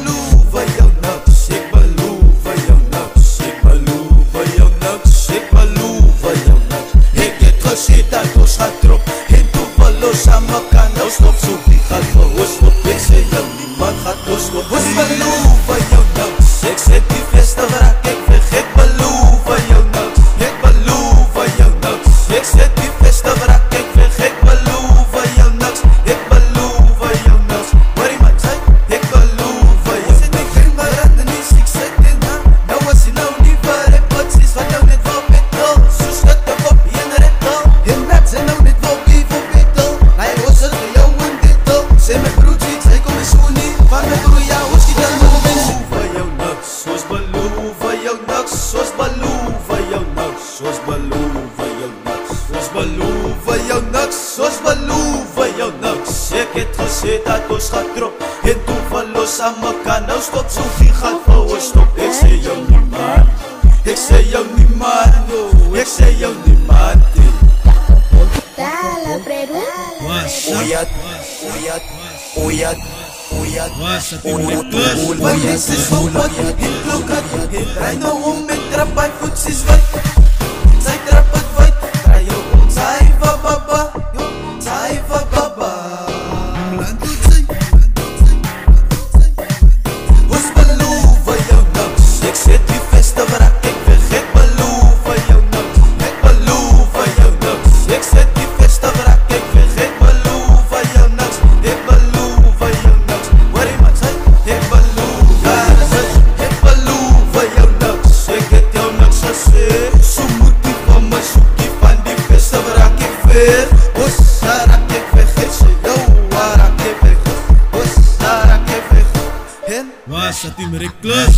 beloven jou niks, ek beloven jou niks, ek beloven jou niks, ek beloven jou niks. Ek het gesê dat ons gaat drop, en toe wil ons aan mekaar nou stop, so wie gaat vir ons stop, ek sê jou niemand gaat ons stop. Ons beloven jou niks, ek sê die vestig raak ek weg, ek beloven jou niks, ek beloven jou niks, ek sê die vestig raak ek weg, ek beloven jou niks, ek beloven jou niks. Hoor die man sê, ek beloven jou niks. Ons het my klein barand en die siek sit en dan, nou was hy nou nie vir hy putsies, wat nou net wil betel, so skut ek op en rettel, en dat sy nou net wil be voor betel, hy was er vir jou en dittel, sê my broedsiek, hy kom my so nie, van my broer, ja, ons die dan nog mens. Ons beloven jou niks, ons beloven jou niks, ons beloven jou niks, ons beloven jou niks, ons beloven jou niks. Ek het gesê dat ons gaat drop, en toe wil ons aan mekaar nou stop, so wie gaat vir ons stop, ek sê jou niemand, ek sê jou niemand, ek sê jou niemand. Oyat, oyat, oyat, oyat, want dit is wat het lokat, het draai nou om met trap en voetsies wat, sy trap het wat, draai jou om, sy va baba, sy va baba. Ons beloven jou niks, ek sê die vestig raak ek weg, ek beloven jou niks, ek beloven jou niks, ek sê die vestig raak ek weg, ek beloven jou niks, ek beloven jou niks. Hoor die man sê, ek beloven jou niks, ek het jou niks gesê, so moet die van my soekie van die vestig raak ek weg, ons raak ek weg, ek sê jou raak ek weg, ons raak ek weg. Was dat die Merk Klus?